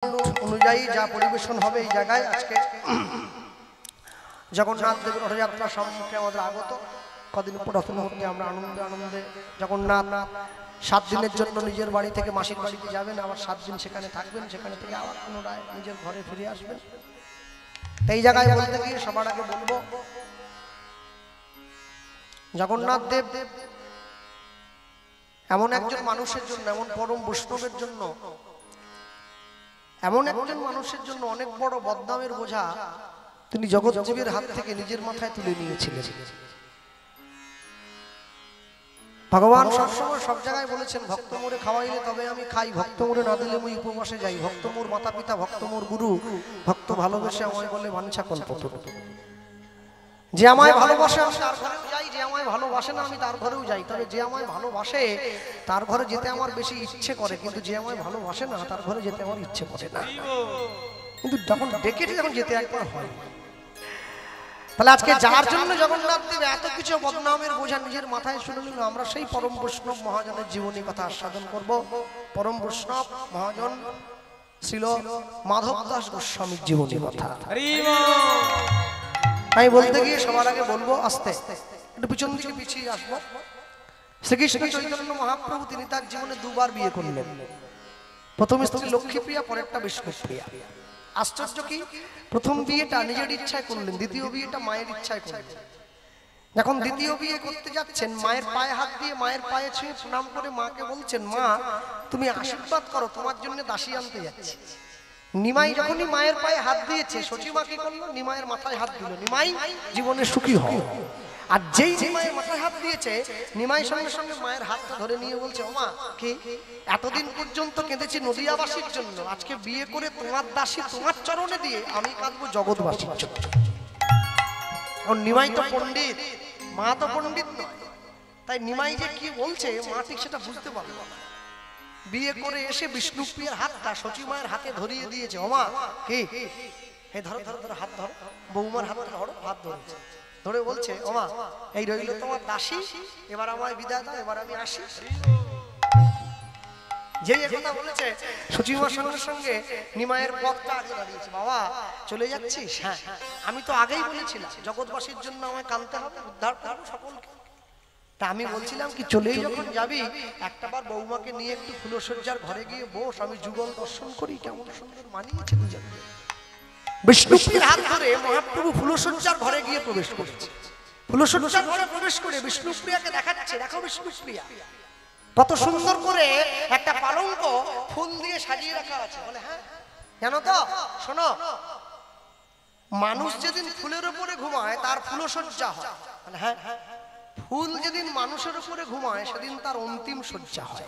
অনুযায়ী যা পরিবেশন হবে এই জায়গায় আজকে জগন্নাথ দেবের রথযাত্রা সম্মুখে আমাদের আগত কদিন পর রথের মধ্যে আমরা আনন্দে জগন্নাথ 7 দিনের জন্য নিজের বাড়ি থেকে মাসির বাড়িতে যাবেন, আবার 7 দিন সেখানে থাকবেন, সেখানে থেকে আবার পুনরায় নিজের ঘরে ফিরে আসবেন। এই জায়গায় বলতে গিয়ে সবার আগে বলবো জগন্নাথ দেব এমন একজন মানুষের জন্য, এমন পরম বৈষ্ণবের জন্য, এমন একজন মানুষের জন্য অনেক বড় বদনামের বোঝা তিনি জগৎজীবের হাত থেকে নিজের মাথায় তুলে নিয়েছিলেন। ভগবান সবসময় সব জায়গায় বলেছেন ভক্ত মোরে খাওয়াইলে তবে আমি খাই, ভক্ত মোরে না দিলে আমি উপবাসে যাই, ভক্ত মোর মাতা পিতা, ভক্ত মোর গুরু, ভক্ত ভালোবেসে আমায় বলে বাঞ্ছা কল্পতরু। যে আমায় ভালোবাসে আমি তার ঘরেও যাই, যে আমায় ভালোবাসে না আমি তার ঘরেও যাই, তবে যে আমায় ভালোবাসে তার ঘরে যেতে আমার বেশি ইচ্ছে করে, কিন্তু যে আমায় ভালোবাসে না তার ঘরে যেতে আমার ইচ্ছে করে না। কিন্তু যখন ডেকেছি তখন যেতে একবার হয়। তাহলে আজকে যার জন্য জগন্নাথ দেব এত কিছু বদনামের বোঝা নিজের মাথায় শুনে নিল, আমরা সেই পরম বৈষ্ণব মহাজনের জীবনী কথা আস্বাদন করব। পরম বৈষ্ণব মহাজন ছিল মাধব দাস গোস্বামীর জীবনী কথা। আমি বলতে গিয়ে সবার আগে বলবো আস্তে একটু পিছন দিকে পিছিয়ে আসবো। শ্রীকৃষ্ণ চৈতন্য মহাপ্রভু তিনি তার জীবনে দুবার বিয়ে করলেন। প্রথম স্ত্রী লক্ষ্মীপ্রিয়া, পরেরটা বিষ্ণুপ্রিয়া। আশ্চর্য কি, প্রথম বিয়েটা নিজের ইচ্ছায় করলেন, দ্বিতীয় বিয়েটা মায়ের ইচ্ছায় করলেন। যখন দ্বিতীয় বিয়ে করতে যাচ্ছেন মায়ের পায়ে হাত দিয়ে মায়ের পায়ে ছুঁয়ে প্রণাম করে মাকে বলছেন, মা তুমি আশীর্বাদ করো, তোমার জন্য দাসী আনতে যাচ্ছি। নিমাই যখনই মায়ের পায়ে হাত দিয়েছে সচিমা কি করলো, নিমাইয়ের মাথায় হাত দিল, নিমাই জীবনে সুখী হও। আর যেই নিমাইয়ের মাথায় হাত দিয়েছে নিমাই সঙ্গে সঙ্গে মায়ের হাতটা ধরে নিয়ে বলছে, ওমা কি এতদিন পর্যন্ত কেঁদেছি নদিয়াবাসীর জন্য, আজকে বিয়ে করে তোমার দাসী তোমার চরণে দিয়ে আমি কাঁদবো জগৎবাসীর জন্য। এখন নিমাই তো পণ্ডিত, মা তো পণ্ডিত নয়, তাই নিমাই যে কি বলছে মা ঠিক সেটা বুঝতে পারলো না। বিয়ে করে এসে বিষ্ণুপ্রিয়ার হাতটা সচিমায়ের হাতে ধরিয়ে দিয়েছে, ওমা কি এই ধরো ধরো ধরো হাত ধরো, বৌমার হাত ধরো, হাত ধরেছে, ধরে বলছে, ওমা এই রইল তোমার দাসী, এবার আমায় বিদায় দাও, এবার আমি আসি। যেই কথা বলেছে সচিমার সঙ্গে সঙ্গে নিমায়ের পথটা আগে দাঁড়িয়েছে, বাবা চলে যাচ্ছিস? হ্যাঁ, আমি তো আগেই বলেছিলাম জগৎবাসীর জন্য আমায় কাঁদতে হবে, উদ্ধার করবো সকলকে। তা আমি বলছিলাম কি চলেই যখন যাবি একটাবার বৌমাকে নিয়ে একটু ফুলসজ্জার ঘরে গিয়ে বস, আমি যুগল দর্শন করি, কেমন সুন্দর মানিয়েছে দুজন। বিষ্ণুপ্রিয়ার হাত ধরে মহাপ্রভু ফুলসজ্জার ঘরে গিয়ে প্রবেশ করেছে। ফুলসজ্জার ঘরে প্রবেশ করে বিষ্ণুপ্রিয়াকে দেখাচ্ছে, দেখো বিষ্ণুপ্রিয়া কত সুন্দর করে একটা পালঙ্ক ফুল দিয়ে সাজিয়ে রাখা আছে। বলে হ্যাঁ জানো তো, শোনো মানুষ যেদিন ফুলের উপরে ঘুমায় তার ফুলসজ্জা হয়। বলে হ্যাঁ, ফুল যেদিন মানুষের উপরে ঘুমায় সেদিন তার অন্তিম সজ্জা হয়।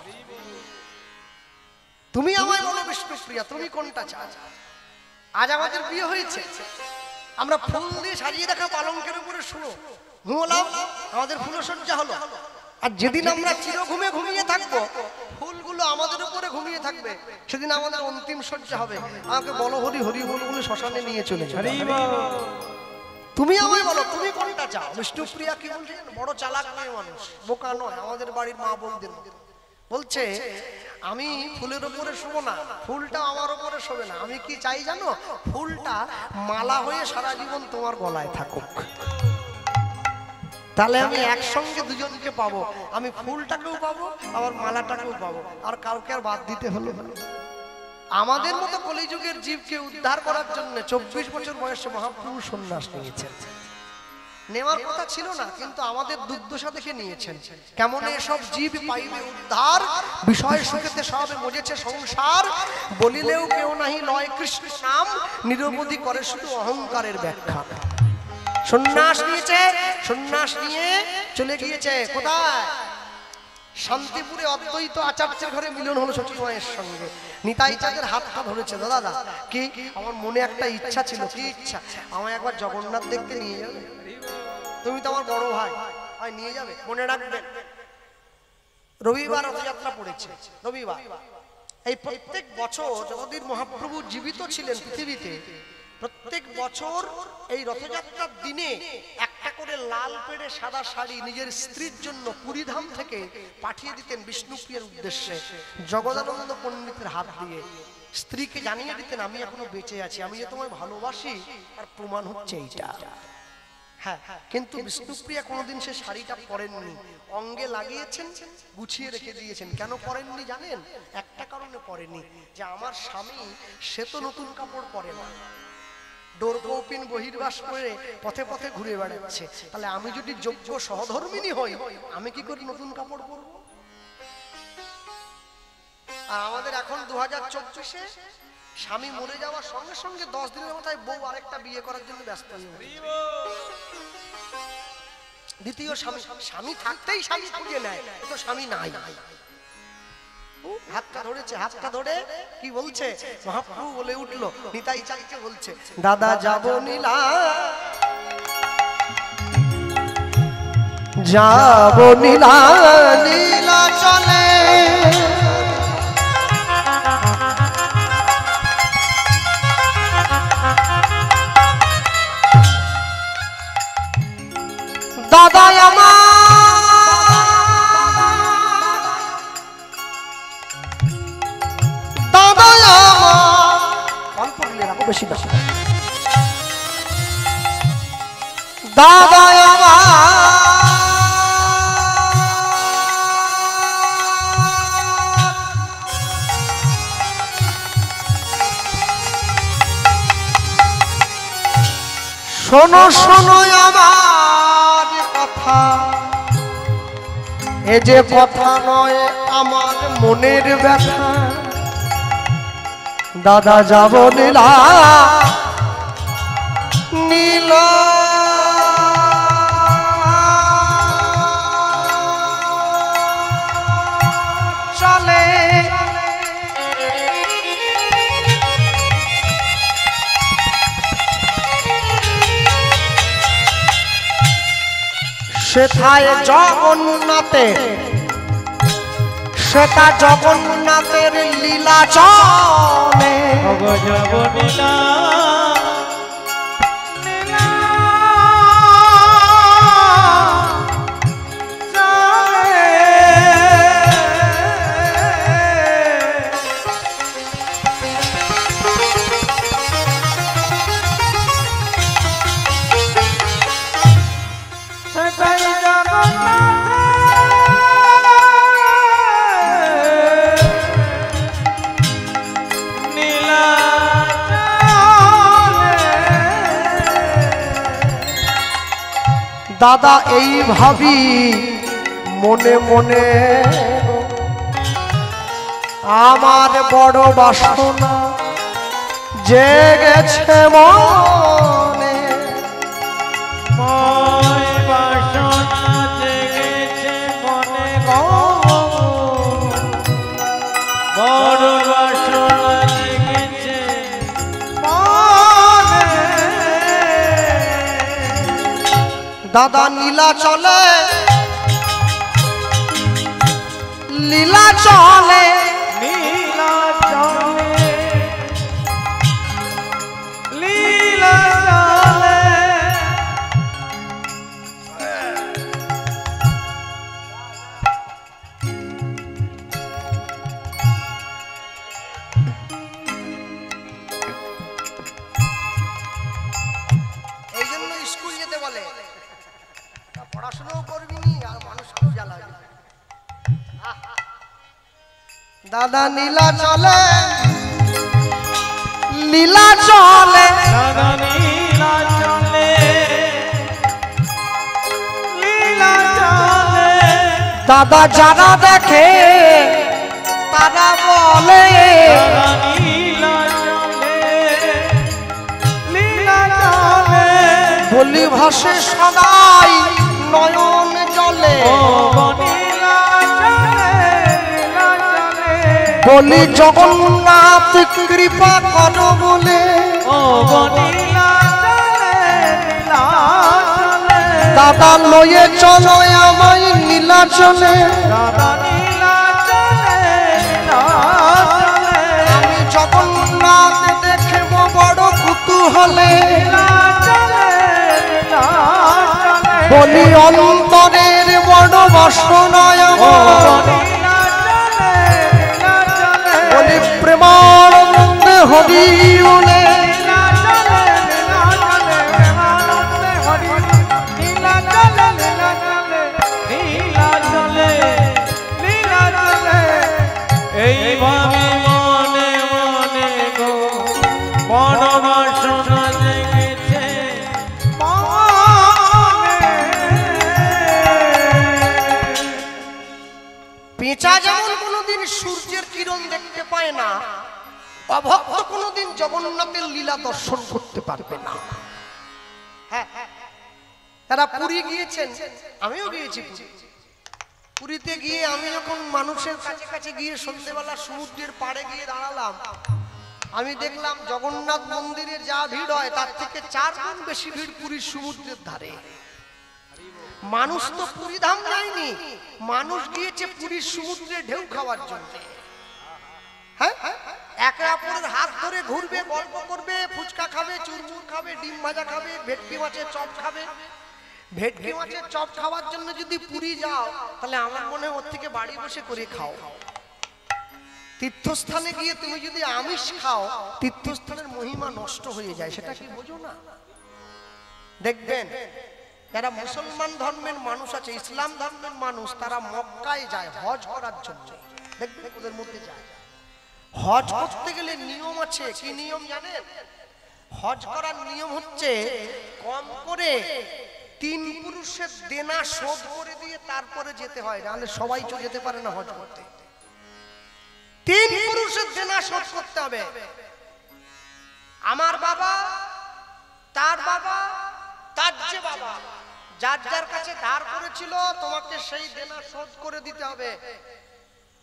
তুমি আমায় বলো বিষ্ণুপ্রিয়া তুমি কোনটা চাও? আজ আমাদের বিয়ে হয়েছে, আমরা ফুল দিয়ে সাজিয়ে রাখা পালঙ্কের উপরে ঘুমলাম, আমাদের ফুলসজ্জা হলো। আর যেদিন আমরা চির ঘুমে ঘুমিয়ে থাকবো ফুলগুলো আমাদের উপরে ঘুমিয়ে থাকবে, সেদিন আমাদের অন্তিম সজ্জা হবে। আমাকে বলো হরি হরি বল বলে শ্মশানে নিয়ে চলে যাবে। তুমি আমায় বলো তুমি কোনটা চাও? বিষ্ণুপ্রিয়া কি বলছে, বড় চালাক মেয়ে মানুষ, বোকা নয়, আমাদের বাড়ির মা বোনদের বলছে, আমি ফুলের উপরে শোবো না, ফুলটা আমার উপরে শোবে না, আমি কি চাই জানো, ফুলটা মালা হয়ে সারা জীবন তোমার গলায় থাকুক, তাহলে আমি একসঙ্গে দুজনকে পাবো, আমি ফুলটাকেও পাবো আবার মালাটাকেও পাবো, আর কাউকে আর বাদ দিতে হলো না। আমাদের মতো কলিযুগের জীবকে উদ্ধার করার জন্য 24 বছর বয়সে মহাপ্রভু সন্ন্যাস নিয়েছেন। নেওয়ার কথা ছিল না, কিন্তু আমাদের দুর্দশা দেখে নিয়েছেন। কেমন এসব জীব পাইবে উদ্ধার, বিষয় সুখেতে সবে মজেছে সংসার, বলিলেও কেউ নাহি লয় কৃষ্ণ নাম, নিরবধি করে শুধু অহংকারের ব্যাখ্যা। সন্ন্যাস নিয়েছে, সন্ন্যাস নিয়ে চলে গিয়েছে কোথায়? শান্তিপুরে অদ্বৈত আচার্যের ঘরে মিলন হলো সচিমায়ের সঙ্গে। নিতাই চাঁদের হাতটা ধরেছে, দাদা কি আমার মনে একটা ইচ্ছা ছিল। কি ইচ্ছা? আমায় একবার জগন্নাথ দেখতে নিয়ে যাবে? তুমি তো আমার বড় ভাই, হয় নিয়ে যাবে? মনে রাখবেন রবিবার রথযাত্রা পড়েছে, রবিবার। এই প্রত্যেক বছর যতদিন মহাপ্রভু জীবিত ছিলেন পৃথিবীতে, প্রত্যেক বছর এই রথযাত্রার দিনে একটা করে লাল পেড়ে সাদা শাড়ি নিজের স্ত্রীর জন্য পুরীধাম থেকে পাঠিয়ে দিতেন বিষ্ণুপ্রিয়ার উদ্দেশ্যে জগদানন্দ পণ্ডিতের হাত দিয়ে। স্ত্রীকে জানিয়ে দিতেন আমি এখনো বেঁচে আছি, আমি যে তোমায় ভালোবাসি আর প্রমাণ হচ্ছে এইটা। হ্যাঁ, কিন্তু বিষ্ণুপ্রিয়া কোনোদিন সে শাড়িটা পরেননি, অঙ্গে লাগিয়েছেন, গুছিয়ে রেখে দিয়েছেন। কেন পরেননি জানেন? একটা কারণে পরেননি, যে আমার স্বামী সে তো নতুন কাপড় পরে না, ডোর কৌপিন বহির্বাস করে পথে পথে ঘুরে বেড়াচ্ছে, তাহলে আমি যদি যোগ্য সহধর্মিনী হই আমি কি করে নতুন কাপড় পরবো? আর আমাদের এখন 2024-এ স্বামী মরে যাওয়ার সঙ্গে সঙ্গে 10 দিনের মাথায় বউ আরেকটা বিয়ে করার জন্য ব্যস্ত হয়ে গেছে। দ্বিতীয় স্বামী থাকতেই স্বামী খুঁজে নেয়, তো স্বামী নাই। হাতটা ধরেছে, হাতটা ধরে কি বলছে মহাপ্রভু বলে উঠলো, নিতাই চাইকে বলছে, দাদা যাব নীলা, যাব নীলা নীলা চলে, দাদা আমার দাদা আমার অল্প দিলে রাখো, বেশি বেশি, দাদা আমার শোনো শোনো আমার কথা, এ যে কথা নয় আমার মনের ব্যথা, দাদা যাব নীলা নীলা চলে, সেথায় জগন্নাথের, সেটা জগন্নাথের লীলা চলে, জগনীলা দাদা এই ভাবি মনে মনে, আমার বড় বাসনা জেগেছে মনে, বাসনা জেগেছে মনে গো, বড় বাসনা জেগেছে মনে, দাদা নীলা চলে লীলা চলে, লীলা চলে লীলা চলে, এই জন্য স্কুল যেতে বলে, পড়াশোনাও করবি নি আর মানুষকেও জ্বালাবি। দাদা নীলা চলে লীলা চলে, দাদা লীলা চলে লীলা চলে, দাদা যারা দেখে তারা বলে, দাদা লীলা চলে লীলা চলে, বলি ভাসে সদাই নয়ন জলে, ও লীলা চলে লীলা চলে, বলি জগন্নাথ কৃপা কর বলে, ও লীলা চলে লীলা চলে, দাদা লয়ে চলো আমায় নীলা চলে, দাদা লীলা চলে লীলা চলে, আমি জগন্নাথ দেখব বড় কুতূহলে, লীলা চলে লীলা চলে, বলি অন্তরের বড় বাসনায় আমার, লীলা চলে লীলা চলে, বলি প্রেমানন্দ হরি বলে লীলা চলে প্রেমানন্দে হরি লীলা চলে লীলা চলে লীলা চলে লীলা চলে এইভাবে মনে মনে গো মনোবাসনা জেগেছে পেঁচা যেমন কোনোদিন সূর্যের কিরণ দেখতে পায় না, অভক্ত কোনোদিন জগন্নাথের লীলা দর্শন করতে পারবে না। হ্যাঁ, তারা পুরী গিয়েছেন, আমিও গিয়েছি পুরীতে গিয়ে আমি যখন মানুষের কাছে কাছে গিয়ে সন্ধ্যেবেলা সমুদ্রের পাড়ে গিয়ে দাঁড়ালাম, আমি দেখলাম জগন্নাথ মন্দিরে যা ভিড় হয় তার থেকে 4 গুণ বেশি ভিড় পুরীর সমুদ্রের ধারে। মানুষ তো পুরী ধাম যায়নি, মানুষ গিয়েছে পুরীর সমুদ্রে ঢেউ খাওয়ার জন্য। হ্যাঁ, একে অপরের হাত ধরে ঘুরবে, গল্প করবে, ফুচকা খাবে, চুরমুর খাবে, ডিম ভাজা খাবে, ভেটকি মাছের চপ খাবে। ভেটকি মাছের চপ খাওয়ার জন্য যদি পুরী যাও তাহলে আমার মনে হয় ওর থেকে বাড়ি বসে করে খাও। তীর্থস্থানে গিয়ে তুমি যদি আমিষ খাও, তীর্থস্থানের মহিমা নষ্ট হয়ে যায়, সেটা কি বোঝো না? দেখবেন যারা মুসলমান ধর্মের মানুষ আছে, ইসলাম ধর্মের মানুষ, তারা মক্কায় যায় হজ করার জন্য। দেখবেন ওদের মধ্যে যায়। হজ করতে গেলে নিয়ম আছে। কি নিয়ম জানেন? হজ করার নিয়ম হচ্ছে কম করে 3 পুরুষের দেনা শোধ করে দিয়ে তারপরে যেতে হয়, নাহলে সবাই তো যেতে পারে না হজ করতে। 3 পুরুষের দেনা শোধ করতে হবে। আমার বাবা, তার বাবা, তার যে বাবা, যার যার কাছে ধার করেছিল তোমাকে সেই দেনা শোধ করে দিতে হবে,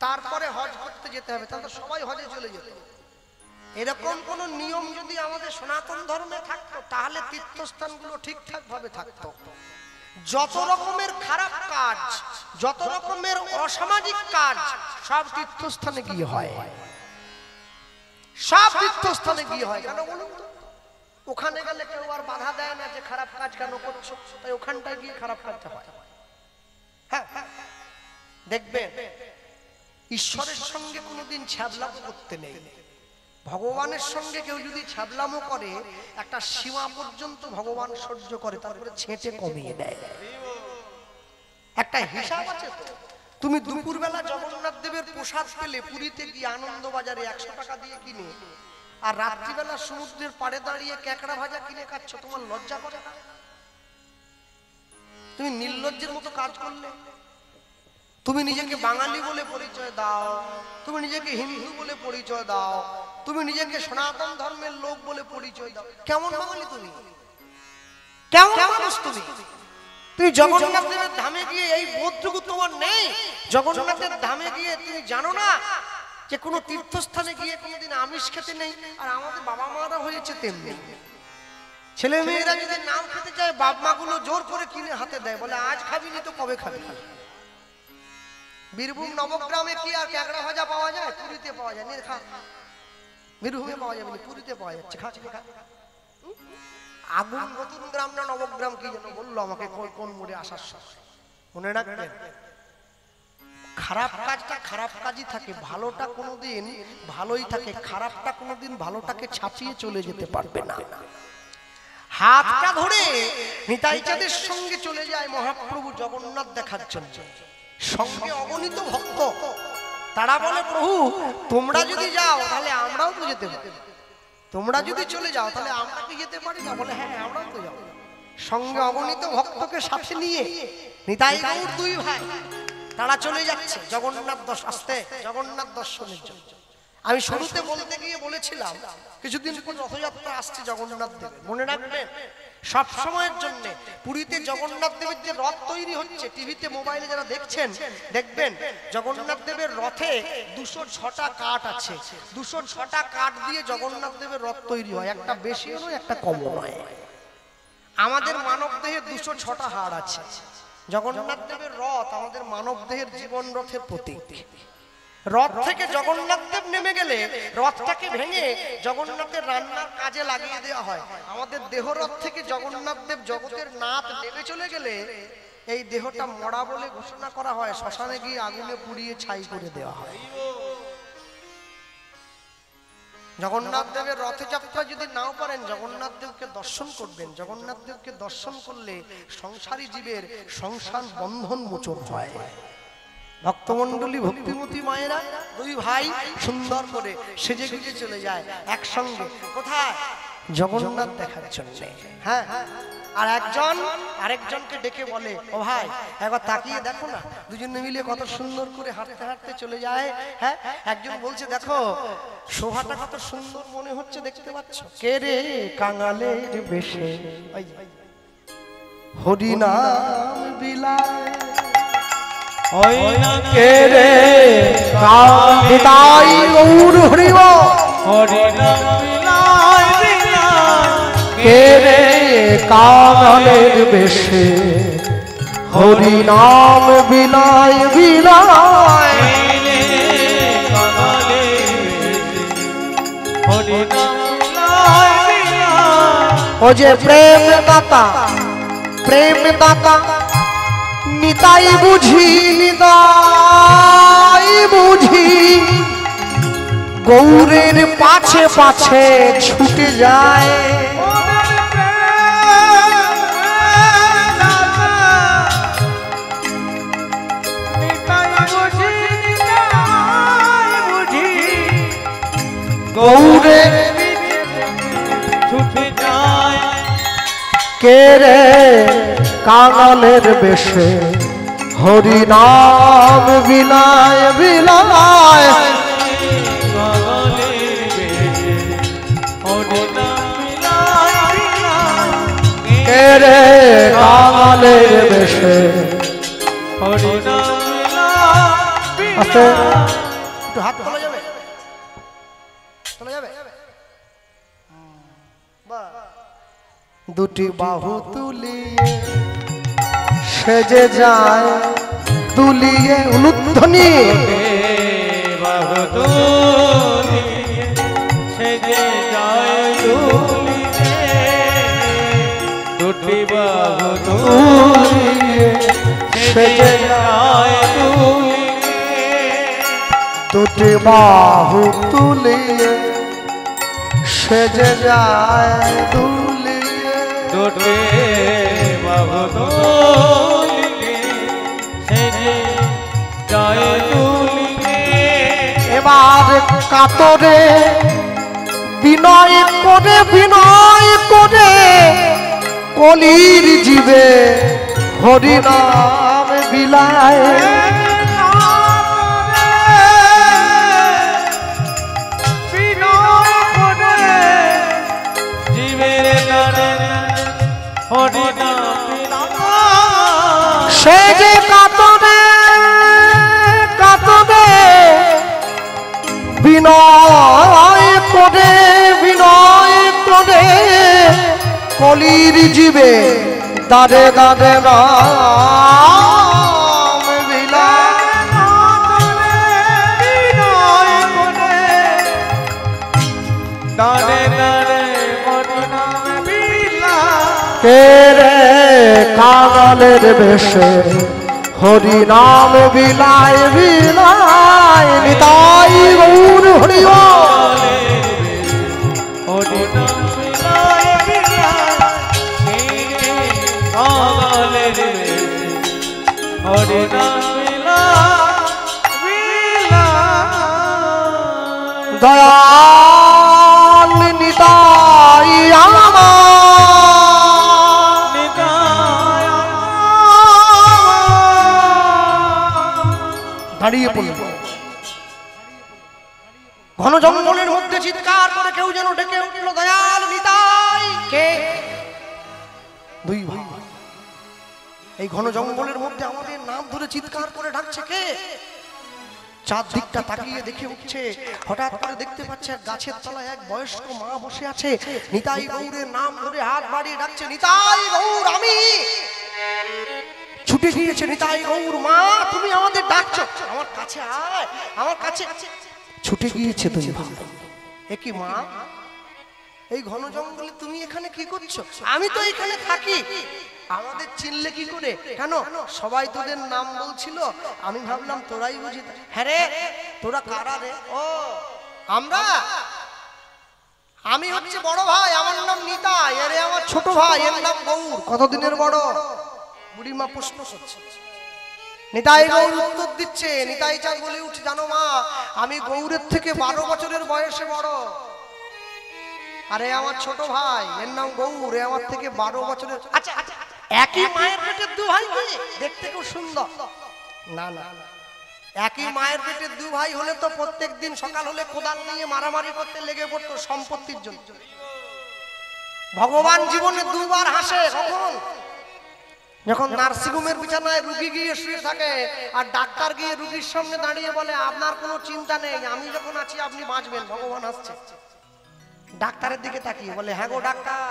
তারপরে হজ করতে যেতে হবে। তাহলে সবাই হজে চলে যেত। এরকম কোন নিয়ম যদি আমাদের সনাতন ধর্মে থাকতো তাহলে তীর্থস্থানগুলো ঠিকঠাক ভাবে থাকতো। যত রকমের খারাপ কাজ, যত রকমের অসামাজিক কাজ সব তীর্থস্থানে গিয়ে হয়, সব তীর্থস্থানে গিয়ে হয়। কেন বলুন তো? ওখানে গেলে কেউ আর বাধা দেয় না যে খারাপ কাজ কেন করছো, তাই ওখানটায় গিয়ে খারাপ কাজটা হয়। হ্যাঁ, দেখবেন ঈশ্বরের সঙ্গে কোনোদিন ছ্যাবলামো করতে নেই। ভগবানের সঙ্গে কেউ যদি ছ্যাবলামো করে, একটা সীমা পর্যন্ত ভগবান সহ্য করে, তারপরে ছেঁটে কমিয়ে দেয়। একটা হিসাব আছে তো। তুমি দুপুরবেলা জগন্নাথ দেবের প্রসাদ পেলে পুরীতে গিয়ে আনন্দবাজারে 100 টাকা দিয়ে কিনে, আর রাত্রিবেলা সমুদ্রের পাড়ে দাঁড়িয়ে ক্যাকড়া ভাজা কিনে খাচ্ছ, তোমার লজ্জা করে না? তুমি নির্লজ্জের মতো কাজ করলে। তুমি নিজেকে বাঙালি বলে পরিচয় দাও, তুমি নিজেকে হিন্দু বলে পরিচয় দাও, তুমি নিজেকে সনাতন ধর্মের লোক বলে পরিচয় দাও। কেমন বাঙালি তুমি? কেমন মানুষ তুমি? তুমি জগন্নাথ দেবের ধামে গিয়ে এই বোধটুকু তোমার নেই? জগন্নাথের ধামে গিয়ে তুমি জানো না যে কোনো তীর্থস্থানে গিয়ে কোনোদিন আমিষ খেতে নেই? আর আমাদের বাবা মারা হয়েছে তেমনি। ছেলে মেয়েরা যদি নাম খেতে চায়, বাপ মা গুলো জোর করে কিনে হাতে দেয়, বলে আজ খাবি নি তো কবে খাবি? বীরভূম নবগ্রামে কি আর ক্যাকড়া ভাজা পাওয়া যায়? পুরীতে পাওয়া যায়। নিয়ে খা। বীরভূমে পাওয়া যাবে না, পুরীতে পাওয়া যাচ্ছে। খা খা। আগুন নতুন গ্রাম না নবগ্রাম কি যেন বললো আমাকে কোন মোড়ে আসার সময়। মনে রাখবেন, খারাপ কাজটা খারাপ কাজই থাকে, ভালোটা কোনোদিন ভালোই থাকে। খারাপটা কোনোদিন ভালোটাকে ছাপিয়ে চলে যেতে পারবে না। হাতটা ধরে নিতাই চাঁদের সঙ্গে চলে যায় মহাপ্রভু জগন্নাথ দেখার জন্য। সঙ্গে অগণিত ভক্ত, তারা বলে প্রভু তোমরা যদি যাও তাহলে আমরাও তো যেতে পারি, তোমরা যদি চলে যাও তাহলে আমরা কি যেতে পারি না? বলে হ্যাঁ আমরাও তো যাবো। সঙ্গে অগণিত ভক্তকে সাথে নিয়ে নিতাই গৌর 2 ভাই তারা চলে যাচ্ছে জগন্নাথ জগন্নাথ দর্শনের জন্য। আমি শুরুতে বলতে গিয়ে বলেছিলাম কিছুদিন পর রথযাত্রা আসছে জগন্নাথ দেবের। মনে রাখবেন, সব সময়ের জন্য পুরীতে জগন্নাথ দেবের যে রথ তৈরি হচ্ছে, টিভিতে মোবাইলে যারা দেখছেন দেখবেন জগন্নাথ দেবের রথে 206টা কাঠ আছে। 206টা কাঠ দিয়ে জগন্নাথ দেবের রথ তৈরি হয়। একটা বেশিও নয়, একটা কমও নয়। আমাদের মানব দেহে 206টা হাড় আছে। জগন্নাথ দেবের রথ আমাদের মানব দেহের জীবন রথের প্রতীক। রথ থেকে জগন্নাথ দেব নেমে গেলে রথটাকে ভেঙে জগন্নাথের রান্নার কাজে লাগিয়ে দেওয়া হয়। আমাদের দেহ রথ থেকে জগন্নাথ দেব জগতের নাথ নেমে চলে গেলে এই দেহটা মরা বলে ঘোষণা করা হয়, শ্মশানে গিয়ে আগুনে পুড়িয়ে ছাই করে দেওয়া হয়। জগন্নাথ দেবের রথযাত্রা যদি নাও পারেন জগন্নাথ দেবকে দর্শন করবেন। জগন্নাথ দেবকে দর্শন করলে সংসারী জীবের সংসার বন্ধন মোচন হয়। ভক্তমণ্ডলী ভক্তিমতী মায়েরা দুই ভাই সুন্দর করে সেজে গুজে চলে যায় একসঙ্গে। কোথায়? জগন্নাথ দেখার জন্য। হ্যাঁ, আর একজন আরেকজনকে ডেকে বলে, ও ভাই একবার তাকিয়ে দেখো না, দুজনে মিলে কত সুন্দর করে হাঁটতে হাঁটতে চলে যায়। হ্যাঁ, একজন বলছে দেখো শোভাটা কত সুন্দর মনে হচ্ছে, দেখতে পাচ্ছ? কে রে কাঙালের বেশে হরিনাম বিলায়, কে রে নিতাই গৌর হরি বল, হরিনাম বিলায় বিলায়, কে রে কাঙালের বেশে হরিনাম বিলায় বিলায়, হরিনাম বিলায় বিলায়, ও যে প্রেম দাতা নিতাই বুঝি নিতাই বুঝি গৌরের পাছে পাছে ছুটে যায়। গৌরের ছুটে যায়, কে রে কাঙালের বেশে হরিনাম বিলায় বিলায়, কে রে কাঙালের বেশে। আস্তে একটু হাত তোলা যাবে, তোলা যাবে। দুটি বাহু তুলিয়ে সেজে যায় তুলিয়ে উলুধ্বনি, সেজে যায় তুলিয়ে, দুটি বাহু তুলিয়ে সেজে যায় তুলিয়ে, দুটি বাহু তুলিয়ে সেজে যায় তুলিয়ে, দুটি বাহু তুলিয়ে সেজে যায় তুলিয়ে। এবার কাতরে বিনয় করে কলির জীবে হরিনাম বিলায়, সে যে কাতরে বিনয় করে কলির জীবে দাদে দাদে নাম বিলায়, কে রে কাঙালের বেশে হরিনাম বিলায় বিলায়, নিতাই গৌর হরি বল, দয়াল নিতাই আমার দাঁড়িয়ে পড়ল। ঘন জঙ্গলের মধ্যে চিৎকার করে কেউ যেন ডেকে উঠল, দয়াল নিতাই। কে? দুই ভাই এই ঘন জঙ্গলের মধ্যে আমাদের নাম ধরে চিৎকার করে ডাকছে। কে? চারদিকটা তাকিয়ে দেখে উঠছে, হঠাৎ করে দেখতে পাচ্ছে এক গাছের তলায় এক বয়স্ক মা বসে আছে। নিতাই গৌরের নাম ধরে হাত বাড়িয়ে ডাকছে, নিতাই গৌর আমি। ছুটে গিয়েছে নিতাই গৌর, মা তুমি আমাদের ডাকছো, আমার কাছে আয়, আমার কাছে। ছুটে গিয়েছে তুই। একই মা, এই ঘন জঙ্গলে তুমি এখানে কি করছো? আমি তো এখানে থাকি। আমাদের চিনলে কি করে? কেন? সবাই তোদের নাম বলছিল, আমি ভাবলাম তোরাই বুঝি। হ্যাঁ রে, তোরা কারা রে? ও আমরা আমি হচ্ছে বড় ভাই, আমার নাম নিতাই, এরে আমার ছোট ভাই, এর নাম গৌর। কতদিনের বড়? বুড়িমা প্রশ্ন করছে। নিতাই গৌর উত্তর দিচ্ছে। নিতাই চাঁদ বলে উঠছে, জানো মা, আমি গৌরের থেকে 12 বছরের বয়সে বড়। আরে আমার ছোট ভাই, এর নাম গৌর, এ আমার থেকে 12 বছরের। আচ্ছা আচ্ছা, একই মায়ের পেটের দু ভাই কি? দেখতে খুব সুন্দর। না না, একই মায়ের পেটের দু ভাই হলে তো প্রত্যেক দিন সকাল হলে কোদাল নিয়ে মারামারি করতে লেগে পড়তো সম্পত্তির জন্য। ভগবান জীবনে দুবার হাসে। কখন? যখন নার্সিংহোমের বিছানায় রুগী গিয়ে শুয়ে থাকে আর ডাক্তার গিয়ে রুগীর সামনে দাঁড়িয়ে বলে, আপনার কোনো চিন্তা নেই, আমি যখন আছি আপনি বাঁচবেন। ভগবান হাসছে। ডাক্তারের দিকে তাকিয়ে বলে, হ্যাঁ গো ডাক্তার,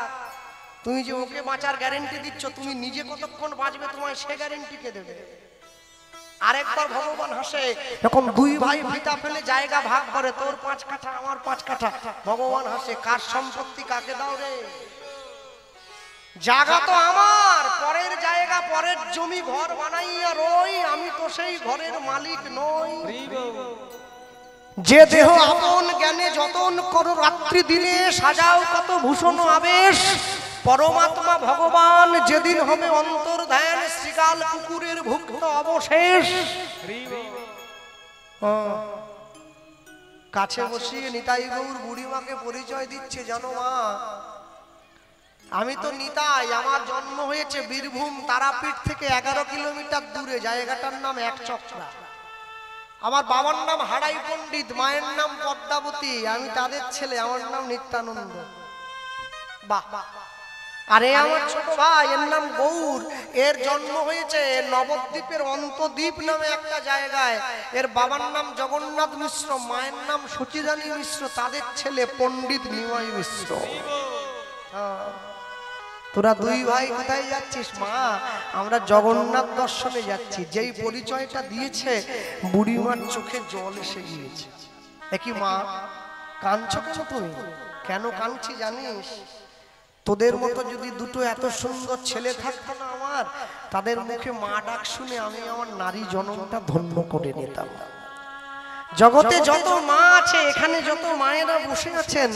তুমি যে ওকে বাঁচার গ্যারেন্টি দিচ্ছ, তুমি নিজে কতক্ষণ বাঁচবে তোমায় সে গ্যারেন্টি কে দেবে? আরেকবার ভগবান হাসে। যখন দুই ভাই ভিটা ফেলে জায়গা ভাগ করে, তোর 5 কাঠা আমার 5 কাঠা, ভগবান হাসে, কার সম্পত্তি কাকে দাও রে? জায়গা তো আমার, পরের জায়গা পরের জমি ঘর বানাইয়া রই, আমি তো সেই ঘরের মালিক নই। যে দেহ আপন জ্ঞানে যতন করো, রাত্রি দিনে সাজাও কত ভূষণ আবেশ, পরমাত্মা ভগবান যেদিন হবে অন্তর ধ্যান, শ্রীকাল কুকুরের ভুক্ত অবশেষ। কাছে বসিয়ে নিতাই গৌর বুড়িমাকে পরিচয় দিচ্ছে, জানো মা, আমি তো নিতাই, আমার জন্ম হয়েছে বীরভূম তারাপীঠ থেকে 11 কিলোমিটার দূরে, জায়গাটার নাম একচক্রা। আমার বাবার নাম হাড়াই পণ্ডিত, মায়ের নাম পদ্মাবতী, আমি তাদের ছেলে, আমার নাম নিত্যানন্দ। বাহ। আরে আমার ছোট ভাই, এর নাম গৌর, এর জন্ম হয়েছে নবদ্বীপের অন্তদ্বীপ নামে একটা জায়গায়। এর বাবার নাম জগন্নাথ মিশ্র, মায়ের নাম সচিরানী মিশ্র, তাদের ছেলে পণ্ডিত নিমাই মিশ্র। তোরা দুই ভাই কোথায় যাচ্ছিস? মা, আমরা জগন্নাথ দর্শনে যাচ্ছি। যেই পরিচয়টা দিয়েছে, বুড়িমার চোখে জল এসে গিয়েছে। একই মা, কাঁদছো কেন তুমি? কেন কাঁদছি জানিস? তোদের মতো যদি দুটো এত সুন্দর ছেলে থাকতো না আমার, তাদের মুখে মা ডাক শুনে আমি আমার নারী জনমটা ধন্য করে নিতাম। জগতে যত মা আছে, এখানে যত মায়েরা বসে আছেন,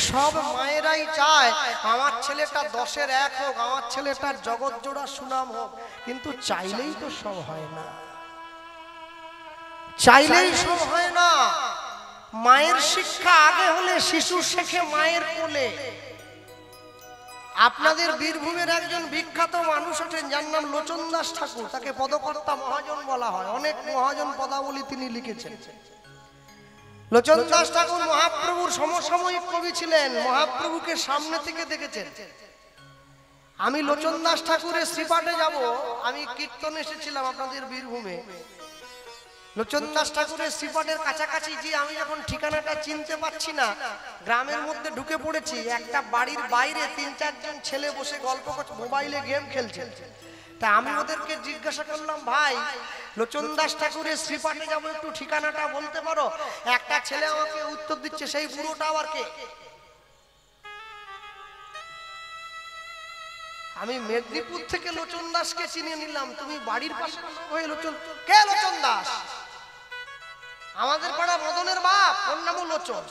সব মায়েরাই চায় আমার ছেলেটা 10-এর 1 হোক, আমার ছেলেটার জগৎ জোড়া সুনাম হোক। কিন্তু চাইলেই তো সব হয় না, চাইলেই সব হয় না। মায়ের শিক্ষা আগে হলে শিশু শেখে মায়ের কোলে। আপনাদের বীরভূমের একজন বিখ্যাত মানুষ আছেন, যার নাম লোচন দাস ঠাকুর, তাকে পদকর্তা মহাজন বলা হয়। অনেক মহাজন পদাবলী তিনি লিখেছেন। লোচন দাস ঠাকুর মহাপ্রভুর সমসাময়িক কবি ছিলেন, মহাপ্রভুকে সামনে থেকে দেখেছেন। আমি লোচন দাস ঠাকুরের শ্রীপাঠে যাব, আমি কীর্তন এসেছিলাম আপনাদের বীরভূমে। লোচন দাস ঠাকুরের শ্রীপাঠের কাছাকাছি যে আমি যখন ঠিকানাটা চিনতে পারছি না, গ্রামের মধ্যে ঢুকে পড়েছি। একটা বাড়ির বাইরে 3-4 জন ছেলে বসে গল্প করছে, মোবাইলে গেম খেলছে। তা আমি ওদেরকে জিজ্ঞাসা করলাম, ভাই, লোচন দাস ঠাকুরের শ্রীপাঠে যাবো, একটু ঠিকানাটা বলতে পারো? একটা ছেলে আমাকে উত্তর দিচ্ছে, সেই বুড়োটা আবার কে? আমি মেদিনীপুর থেকে লোচন দাসকে চিনে নিলাম, তুমি বাড়ির পাশে হয়ে লোচন। কে লোচন দাস? আমাদের পাড়া মদনের বাপ, ওর নামও লোচন।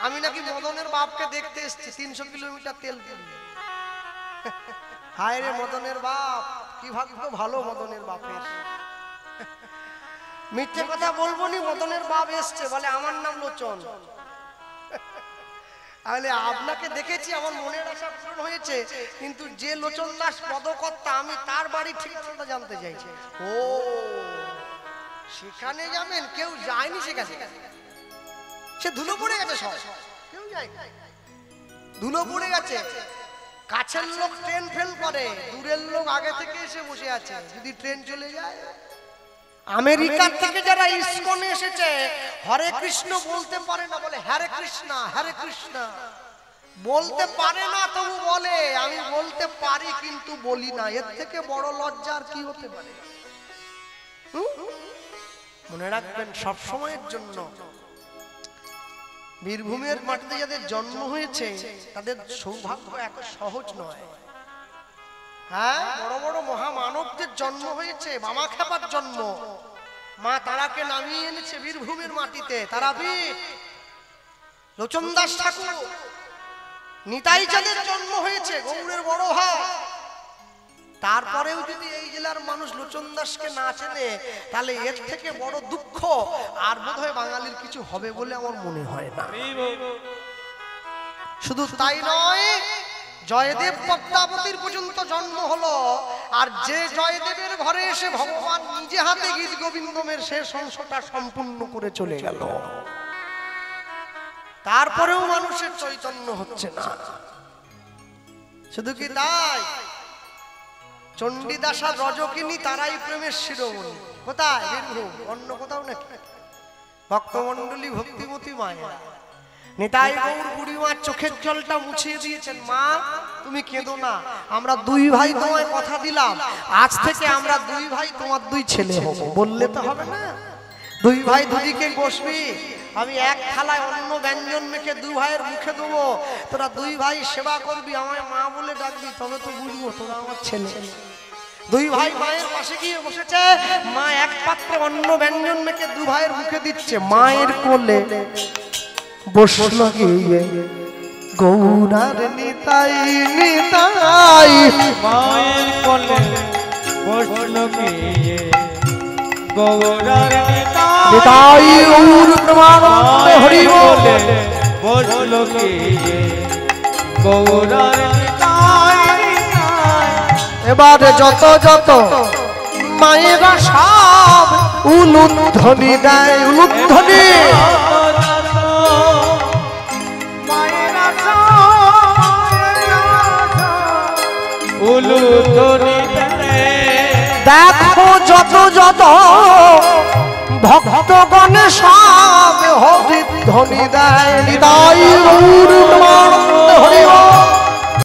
আমি নাকি মদনের বাপকে দেখতে এসেছি 300 কিলোমিটার তেল দিয়ে। হায় রে মদনের বাপ, কি ভাগ্য ভালো মদনের বাপের। মিথ্যে কথা বলবো নি, মদনের বাপ এসছে, বলে আমার নাম লোচন। তাহলে আপনাকে দেখেছি, আমার মনের আশা পূরণ হয়েছে, কিন্তু যে লোচন দাস পদকর্তা, আমি তার বাড়ি ঠিকানাটা জানতে চাইছি। ও, সেখানে যাবেন? কেউ যায়নি সেখানে, সে ধুলো পড়ে গেছে, সব কেউ যায়, ধুলো পড়ে গেছে। কাছের লোক ট্রেন ফেল করে, দূরের লোক আগে থেকে এসে বসে আছে, যদি ট্রেন চলে যায়। আমেরিকা থেকে যারা ইসকনে এসেছে, হরে কৃষ্ণ বলতে পারে না, বলে হরে কৃষ্ণ হরে কৃষ্ণ। বলতে পারে না, তবু বলে আমি বলতে পারি কিন্তু বলি না। এর থেকে বড় লজ্জার কি হতে পারে? মনে রাখবেন, সব সময়ের জন্য বীরভূমের মাটিতে যাদের জন্ম হয়েছে, তাদের সৌভাগ্য এত সহজ নয়। হ্যাঁ, বড় বড় মহামানবদের জন্ম হয়েছে। মামা খেপার জন্ম, মা তারাকে নামিয়ে এনেছে বীরভূমের মাটিতে, তারাপীঠ। লোচন দাস ঠাকুর নিতাই চাঁদের জন্ম হয়েছে, গৌড়ের বড় ভাই। তারপরেও যদি এই জেলার মানুষ লোচন দাসকে না চেনে, তাহলে এর থেকে বড় দুঃখ আর বোধহয় বাঙালির কিছু হবে বলে আমার মনে হয় না। শুধু তাই নয়, জয়দেব পদ্মাবতীর পর্যন্ত জন্ম হলো, আর যে জয়দেবের ঘরে এসে ভগবান নিজে হাতে গীত গোবিন্দমের শেষ অংশটা সম্পূর্ণ করে চলে গেল, তারপরেও মানুষের চৈতন্য হচ্ছে না। শুধু কি তাই, চণ্ডীদাস আর রজকিনী তারাই প্রেমের শিরোমণি। কোথায়? বীরভূম, অন্য কোথাও নাকি? ভক্তমণ্ডলী ভক্তিমতী মায়া নিতাই গৌর বুড়িমার চোখের জলটা মুছিয়ে দিয়েছেন। মা তুমি কেঁদো না, আমরা দুই ভাই তোমায় কথা দিলাম, আজ থেকে আমরা দুই ভাই তোমার দুই ছেলে হব। বললে তো হবে না, দুই ভাই দুদিকে বসবি, আমি এক থালায় অন্য ব্যঞ্জন মেখে দুই ভাইয়ের মুখে দেবো, তোরা দুই ভাই সেবা করবি, আমায় মা বলে ডাকবি, তবে তো বুঝবো তোরা আমার ছেলে। দুই ভাই মায়ের পাশে গিয়ে বসেছে, মা এক পাত্রে অন্য ব্যঞ্জন মেখে দু ভাইয়ের মুখে দিচ্ছে। মায়ের কোলে বসলো গিয়ে গৌরার নিতাই নিতাই, মায়ের কোলে বসলো গিয়ে গৌরার নিতাই গৌর প্রেমানন্দ হরি বল। বসলো গিয়ে গৌরার নিতাই। এবারে যত যত মায়েরা সব উলুধ্বনি দেয়, উলুধ্বনি। দেখো যত যত ভক্তগণ সব হরিধ্বনি দেয়, নিতাই গৌর